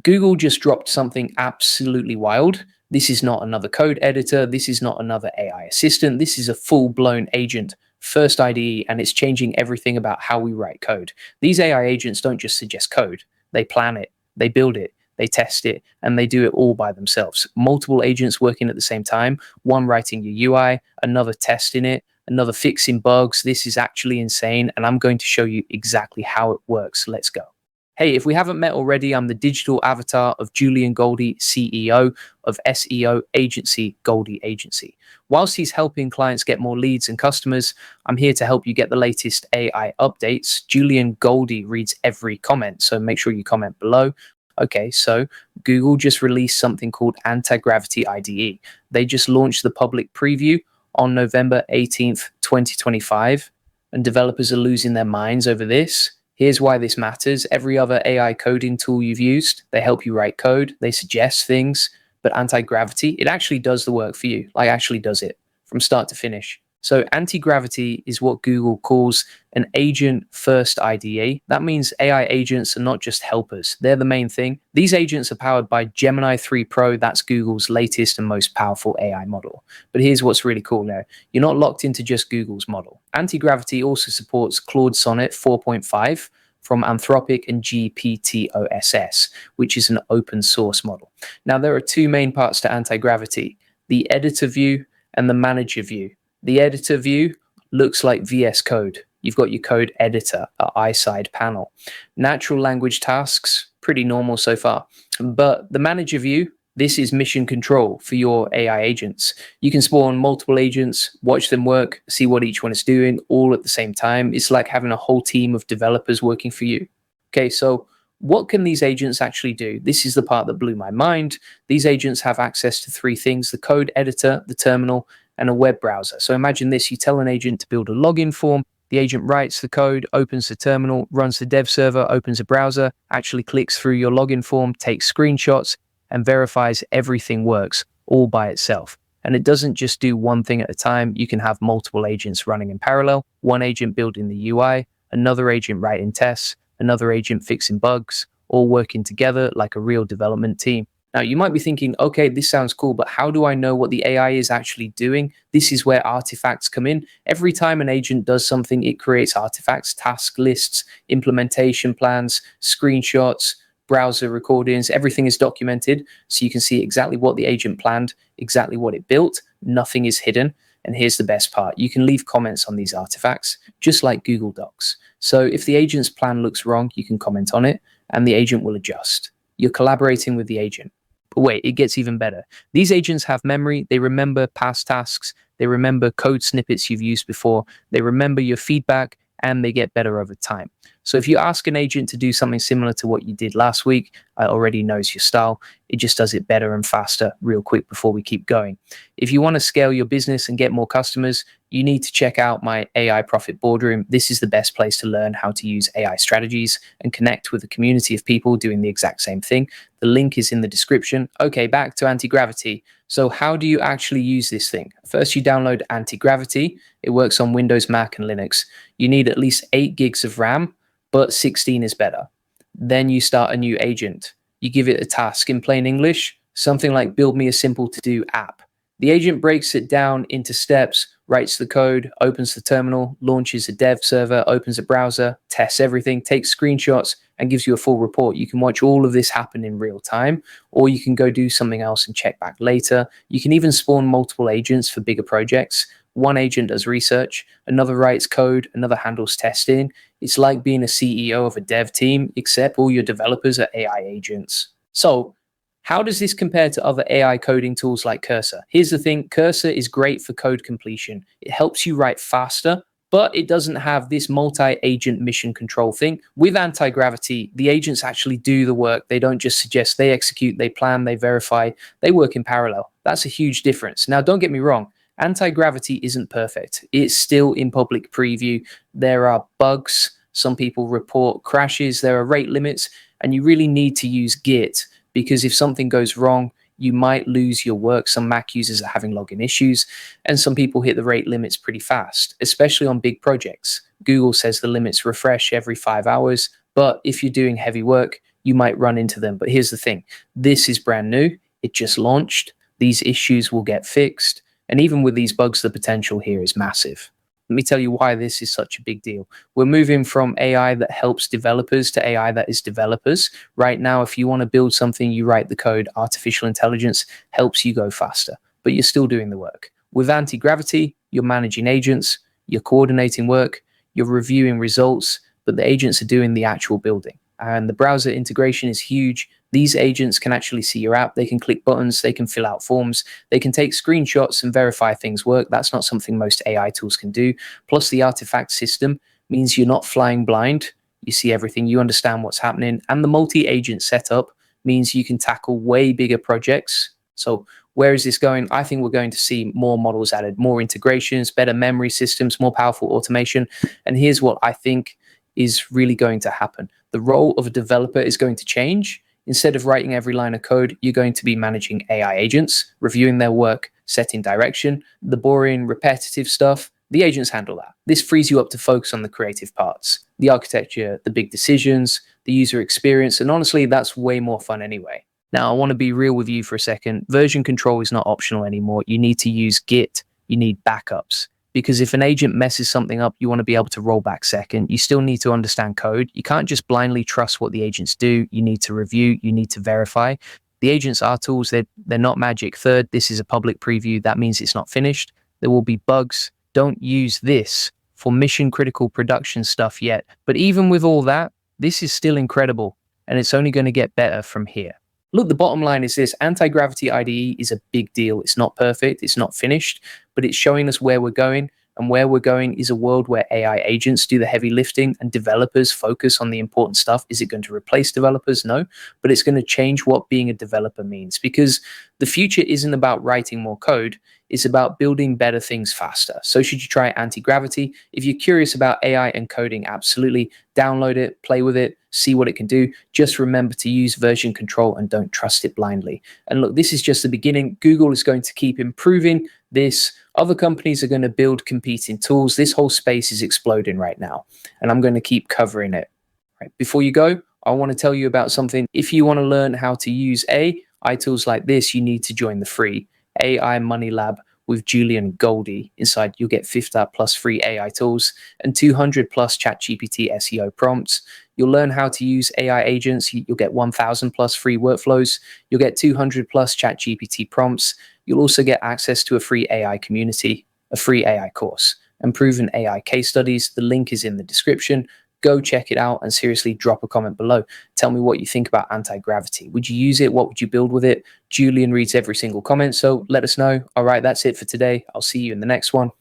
Google just dropped something absolutely wild. This is not another code editor. This is not another AI assistant. This is a full-blown agent first IDE, and it's changing everything about how we write code. These AI agents don't just suggest code. They plan it, they build it, they test it, and they do it all by themselves. Multiple agents working at the same time, one writing your UI, another testing it, another fixing bugs. This is actually insane, and I'm going to show you exactly how it works. Let's go. Hey, if we haven't met already, I'm the digital avatar of Julian Goldie, CEO of SEO agency Goldie Agency. Whilst he's helping clients get more leads and customers, I'm here to help you get the latest AI updates. Julian Goldie reads every comment, so make sure you comment below. Okay, so Google just released something called Antigravity IDE. They just launched the public preview on November 18th, 2025, and developers are losing their minds over this. Here's why this matters. Every other AI coding tool you've used, they help you write code, they suggest things, but Antigravity, it actually does the work for you, like actually does it from start to finish. So Antigravity is what Google calls an agent-first IDE. That means AI agents are not just helpers. They're the main thing. These agents are powered by Gemini 3 Pro. That's Google's latest and most powerful AI model. But here's what's really cool now. You're not locked into just Google's model. Antigravity also supports Claude Sonnet 4.5 from Anthropic and GPTOSS, which is an open source model. Now, there are two main parts to Antigravity, the editor view and the manager view. The editor view looks like VS Code. You've got your code editor, a side panel. Natural language tasks, pretty normal so far. But the manager view, this is mission control for your AI agents. You can spawn multiple agents, watch them work, see what each one is doing all at the same time. It's like having a whole team of developers working for you. Okay, so what can these agents actually do? This is the part that blew my mind. These agents have access to three things: the code editor, the terminal, and a web browser. So imagine this, you tell an agent to build a login form, the agent writes the code, opens the terminal, runs the dev server, opens a browser, actually clicks through your login form, takes screenshots, and verifies everything works all by itself. And it doesn't just do one thing at a time. You can have multiple agents running in parallel, one agent building the UI, another agent writing tests, another agent fixing bugs, all working together like a real development team. Now, you might be thinking, okay, this sounds cool, but how do I know what the AI is actually doing? This is where artifacts come in. Every time an agent does something, it creates artifacts, task lists, implementation plans, screenshots, browser recordings. Everything is documented, so you can see exactly what the agent planned, exactly what it built. Nothing is hidden. And here's the best part. You can leave comments on these artifacts, just like Google Docs. So if the agent's plan looks wrong, you can comment on it, and the agent will adjust. You're collaborating with the agent. But wait, it gets even better. These agents have memory. They remember past tasks. They remember code snippets you've used before. They remember your feedback, and they get better over time. So if you ask an agent to do something similar to what you did last week, it already knows your style. It just does it better and faster real quick before we keep going. If you want to scale your business and get more customers, you need to check out my AI Profit Boardroom. This is the best place to learn how to use AI strategies and connect with a community of people doing the exact same thing. The link is in the description. Okay, back to Antigravity. So how do you actually use this thing? First, you download Antigravity. It works on Windows, Mac, and Linux. You need at least 8 gigs of RAM, but 16 is better. Then you start a new agent. You give it a task in plain English, something like build me a simple to-do app. The agent breaks it down into steps, writes the code, opens the terminal, launches a dev server, opens a browser, tests everything, takes screenshots, and gives you a full report. You can watch all of this happen in real time, or you can go do something else and check back later. You can even spawn multiple agents for bigger projects. One agent does research, another writes code, another handles testing. It's like being a CEO of a dev team, except all your developers are AI agents. So how does this compare to other AI coding tools like Cursor? Here's the thing, Cursor is great for code completion. It helps you write faster, but it doesn't have this multi-agent mission control thing. With Antigravity, the agents actually do the work. They don't just suggest, they execute, they plan, they verify, they work in parallel. That's a huge difference. Now, don't get me wrong, Antigravity isn't perfect. It's still in public preview. There are bugs. Some people report crashes. There are rate limits, and you really need to use Git, because if something goes wrong, you might lose your work. Some Mac users are having login issues, and some people hit the rate limits pretty fast, especially on big projects. Google says the limits refresh every 5 hours, but if you're doing heavy work, you might run into them. But here's the thing, this is brand new. It just launched. These issues will get fixed. And even with these bugs, the potential here is massive. Let me tell you why this is such a big deal. We're moving from AI that helps developers to AI that is developers. Right now, if you want to build something, you write the code. Artificial intelligence helps you go faster, but you're still doing the work. With anti-gravity, you're managing agents, you're coordinating work, you're reviewing results, but the agents are doing the actual building. And the browser integration is huge. These agents can actually see your app. They can click buttons. They can fill out forms. They can take screenshots and verify things work. That's not something most AI tools can do. Plus, the artifact system means you're not flying blind. You see everything. You understand what's happening. And the multi-agent setup means you can tackle way bigger projects. So where is this going? I think we're going to see more models added, more integrations, better memory systems, more powerful automation. And here's what I think is really going to happen. The role of a developer is going to change. Instead of writing every line of code, you're going to be managing AI agents, reviewing their work, setting direction. The boring, repetitive stuff, the agents handle that. This frees you up to focus on the creative parts, the architecture, the big decisions, the user experience, and honestly, that's way more fun anyway. Now, I want to be real with you for a second. Version control is not optional anymore. You need to use Git. You need backups. Because if an agent messes something up, you want to be able to roll back second. You still need to understand code. You can't just blindly trust what the agents do. You need to review. You need to verify. The agents are tools. They're not magic. Third, this is a public preview. That means it's not finished. There will be bugs. Don't use this for mission critical production stuff yet. But even with all that, this is still incredible. And it's only going to get better from here. Look, the bottom line is this. Antigravity IDE is a big deal. It's not perfect. It's not finished, but it's showing us where we're going. And where we're going is a world where AI agents do the heavy lifting and developers focus on the important stuff. Is it going to replace developers? No, but it's going to change what being a developer means, because the future isn't about writing more code. It's about building better things faster. So should you try Antigravity? If you're curious about AI and coding, absolutely download it, play with it, see what it can do. Just remember to use version control and don't trust it blindly. And look, this is just the beginning. Google is going to keep improving this. Other companies are going to build competing tools. This whole space is exploding right now, and I'm going to keep covering it. Right. Before you go, I want to tell you about something. If you want to learn how to use AI tools like this, you need to join the free AI Money Lab with Julian Goldie. Inside, you'll get 50 plus free AI tools and 200 plus ChatGPT SEO prompts. You'll learn how to use AI agents. You'll get 1,000 plus free workflows. You'll get 200 plus ChatGPT prompts. You'll also get access to a free AI community, a free AI course, and proven AI case studies. The link is in the description. Go check it out and seriously drop a comment below. Tell me what you think about anti-gravity. Would you use it? What would you build with it? Julian reads every single comment, so let us know. All right, that's it for today. I'll see you in the next one.